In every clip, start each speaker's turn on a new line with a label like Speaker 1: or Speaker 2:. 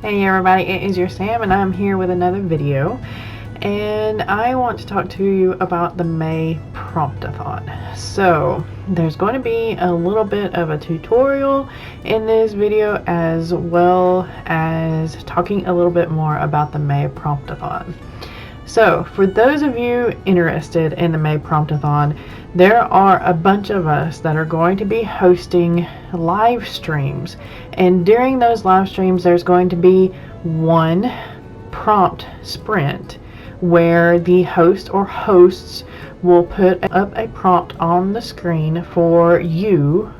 Speaker 1: Hey everybody, it is your Sam and I'm here with another video, and I want to talk to you about the May Promptathon. So there's going to be a little bit of a tutorial in this video, as well as talking a little bit more about the May Promptathon. So for those of you interested in the May Promptathon, there are a bunch of us that are going to be hosting live streams, and during those live streams there's going to be one prompt sprint where the host or hosts will put up a prompt on the screen for you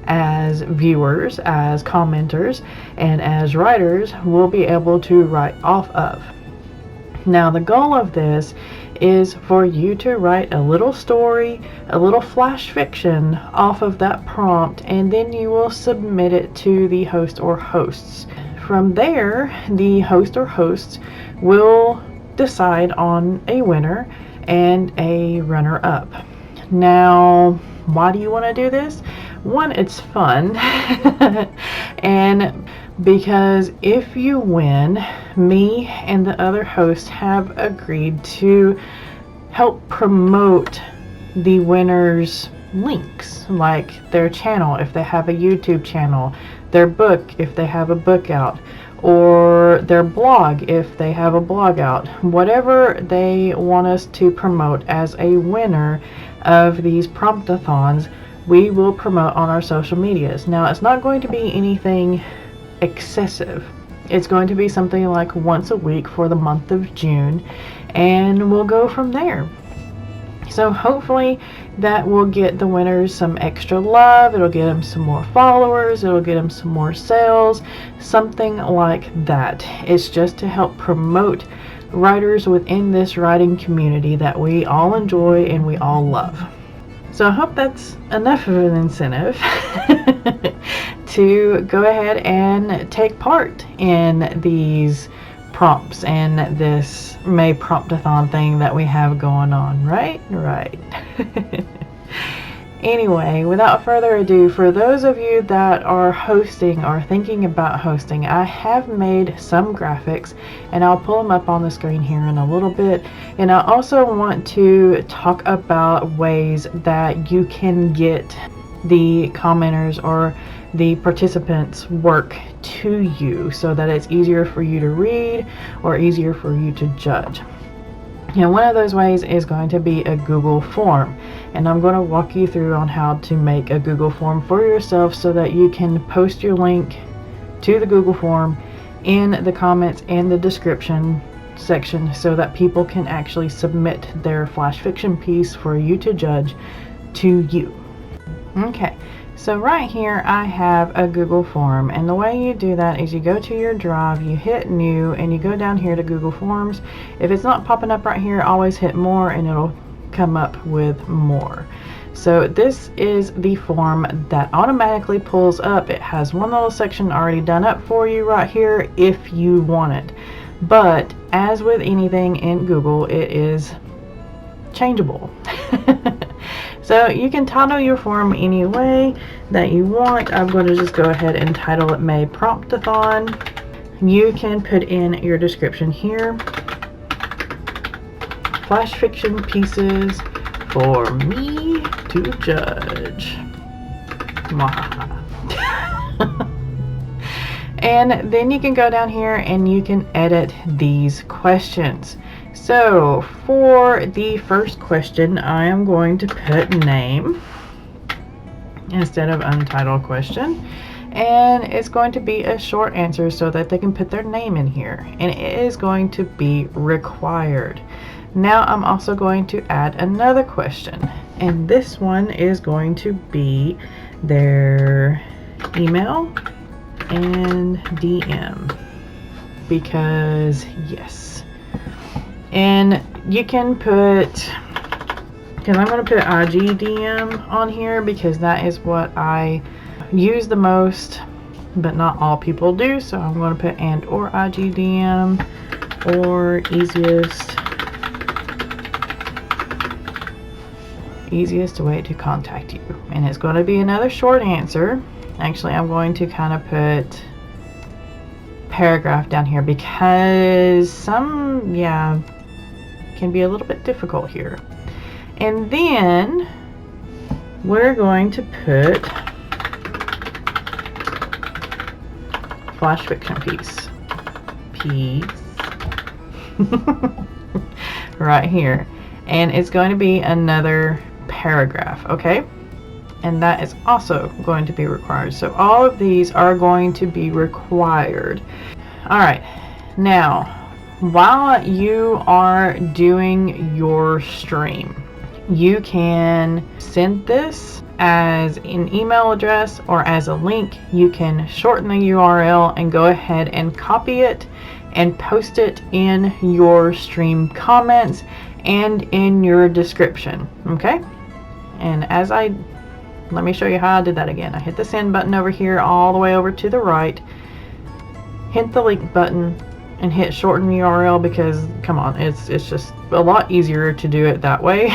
Speaker 1: as viewers, as commenters, and as writers will be able to write off of. Now the goal of this is for you to write a little story, a little flash fiction off of that prompt, and then you will submit it to the host or hosts. From there, the host or hosts will decide on a winner and a runner-up. Now, why do you want to do this? One, it's fun, and because if you win, me and the other hosts have agreed to help promote the winners' links, like their channel if they have a YouTube channel, their book if they have a book out, or their blog if they have a blog out. Whatever they want us to promote as a winner of these promptathons, we will promote on our social medias. Now, it's not going to be anything excessive. It's going to be something like once a week for the month of June, and we'll go from there. So hopefully that will get the winners some extra love, it'll get them some more followers, it'll get them some more sales, something like that. It's just to help promote writers within this writing community that we all enjoy and we all love. So I hope that's enough of an incentive to go ahead and take part in these prompts and this May Promptathon thing that we have going on, right? Right. Anyway, without further ado, for those of you that are hosting or thinking about hosting, I have made some graphics and I'll pull them up on the screen here in a little bit. And I also want to talk about ways that you can get the commenters or the participants' work to you so that it's easier for you to read or easier for you to judge. You know, one of those ways is going to be a Google form, and I'm going to walk you through on how to make a Google form for yourself so that you can post your link to the Google form in the comments and the description section so that people can actually submit their flash fiction piece for you to judge to you. Okay, so right here I have a Google form, and the way you do that is you go to your drive, you hit new, and you go down here to Google Forms. If it's not popping up right here, always hit more and it'll come up with more. So this is the form that automatically pulls up. It has one little section already done up for you right here if you want it. But as with anything in Google, it is changeable. So you can title your form any way that you want. I'm going to just go ahead and title it May Promptathon. You can put in your description here. Flash fiction pieces for me to judge. And then you can go down here and you can edit these questions. So for the first question, I am going to put name instead of untitled question, and it's going to be a short answer so that they can put their name in here, and it is going to be required. Now I'm also going to add another question, and this one is going to be their email and DM, because yes. And you can put, because I'm going to put IG DM on here because that is what I use the most, but not all people do. So I'm going to put and or IG DM or easiest way to contact you. And it's going to be another short answer. Actually, I'm going to kind of put paragraph down here, because some, yeah, can be a little bit difficult here. And then we're going to put flash fiction piece right here, and it's going to be another paragraph, okay? And that is also going to be required. So all of these are going to be required. All right, now while you are doing your stream, you can send this as an email address or as a link. You can shorten the URL and go ahead and copy it and post it in your stream comments and in your description, okay? And let me show you how I did that again. I hit the send button over here all the way over to the right, hit the link button, and hit shorten URL, because come on, it's just a lot easier to do it that way.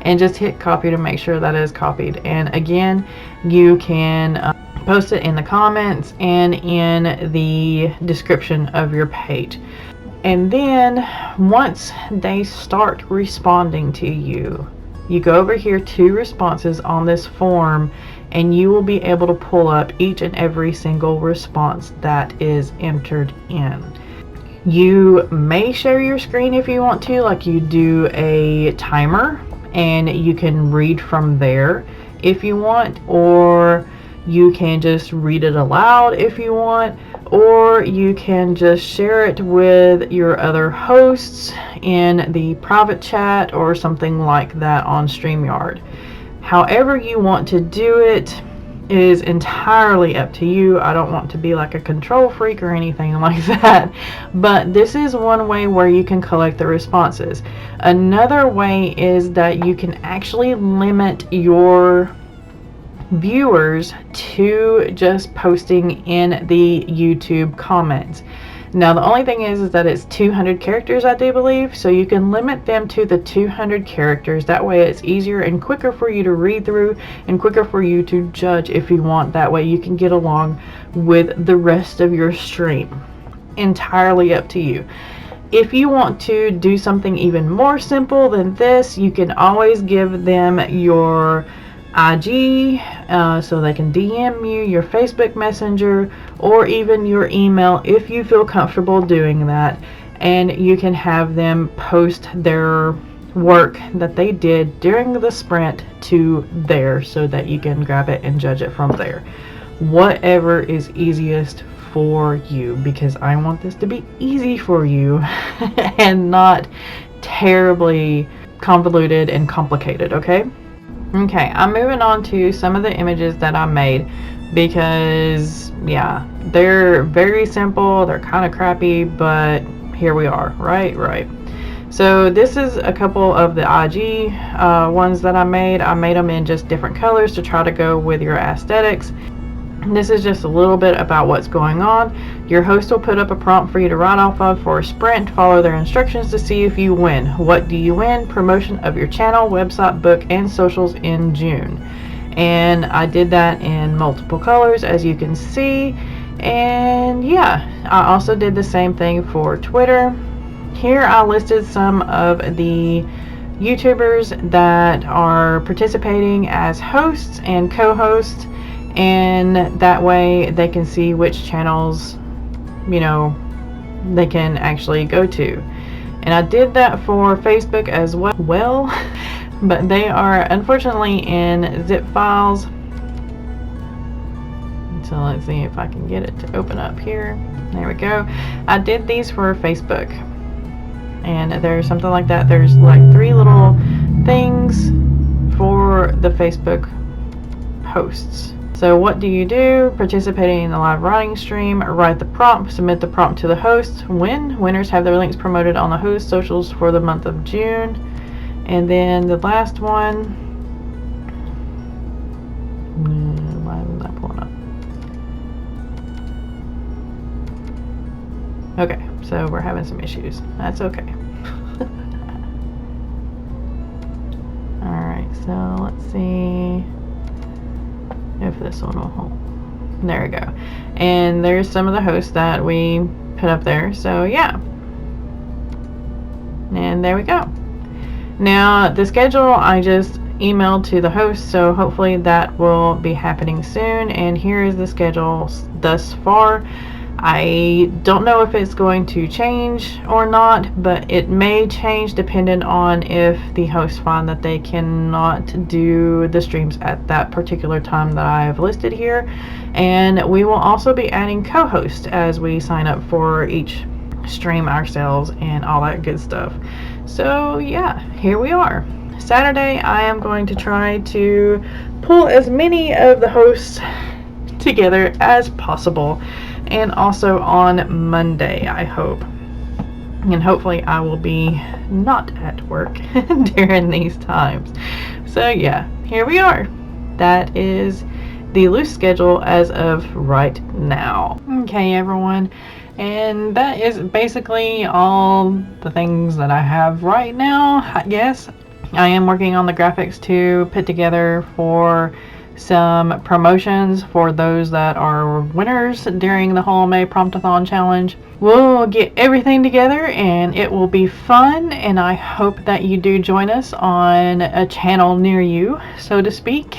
Speaker 1: And just hit copy to make sure that is copied. And again, you can post it in the comments and in the description of your page. And then once they start responding to you, you go over here to responses on this form, and you will be able to pull up each and every single response that is entered in. You may share your screen if you want to, like you do a timer, and you can read from there if you want, or you can just read it aloud if you want, or you can just share it with your other hosts in the private chat or something like that on StreamYard. However you want to do it is entirely up to you. I don't want to be like a control freak or anything like that, but this is one way where you can collect the responses. Another way is that you can actually limit your viewers to just posting in the YouTube comments. Now the only thing is that it's 200 characters, I do believe, so you can limit them to the 200 characters. That way it's easier and quicker for you to read through and quicker for you to judge if you want. That way you can get along with the rest of your stream. Entirely up to you. If you want to do something even more simple than this, you can always give them your IG so they can DM you, your Facebook Messenger, or even your email if you feel comfortable doing that, and you can have them post their work that they did during the sprint to there so that you can grab it and judge it from there. Whatever is easiest for you, because I want this to be easy for you and not terribly convoluted and complicated, okay? Okay, I'm moving on to some of the images that I made, because yeah, they're very simple, they're kind of crappy, but here we are, right? So this is a couple of the IG ones that I made. I made them in just different colors to try to go with your aesthetics. This is just a little bit about what's going on. Your host will put up a prompt for you to write off of for a sprint. Follow their instructions to see if you win. What do you win? Promotion of your channel, website, book, and socials in June. And I did that in multiple colors, as you can see. And yeah, I also did the same thing for Twitter. Here I listed some of the YouTubers that are participating as hosts and co-hosts, and that way they can see which channels, you know, they can actually go to. And I did that for Facebook as well, but they are unfortunately in zip files. So let's see if I can get it to open up here. There we go. I did these for Facebook, and there's something like that. There's like 3 little things for the Facebook posts. So what do you do? Participating in the live writing stream, write the prompt, submit the prompt to the host, win. Winners have their links promoted on the host socials for the month of June. And then the last one, why isn't that pulling up? Okay, so we're having some issues. That's okay. Alright, so let's see if this one will hold. There we go. And there's some of the hosts that we put up there. So yeah. And there we go. Now the schedule I just emailed to the host, so hopefully that will be happening soon. And here is the schedule thus far. I don't know if it's going to change or not, but it may change depending on if the hosts find that they cannot do the streams at that particular time that I have listed here. And we will also be adding co-hosts as we sign up for each stream ourselves and all that good stuff. So yeah, here we are. Saturday I am going to try to pull as many of the hosts together as possible, and also on Monday I hope, and hopefully I will be not at work during these times. So yeah, here we are. That is the loose schedule as of right now. Okay everyone, and that is basically all the things that I have right now. I guess I am working on the graphics to put together for some promotions for those that are winners during the whole May Promptathon challenge. We'll get everything together and it will be fun, and I hope that you do join us on a channel near you, so to speak.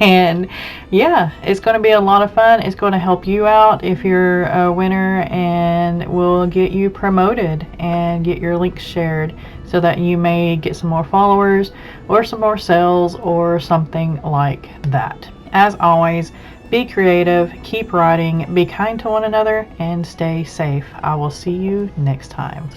Speaker 1: And yeah, it's going to be a lot of fun. It's going to help you out if you're a winner, and we'll get you promoted and get your links shared so that you may get some more followers or some more sales or something like that. As always, be creative, keep writing, be kind to one another, and stay safe. I will see you next time.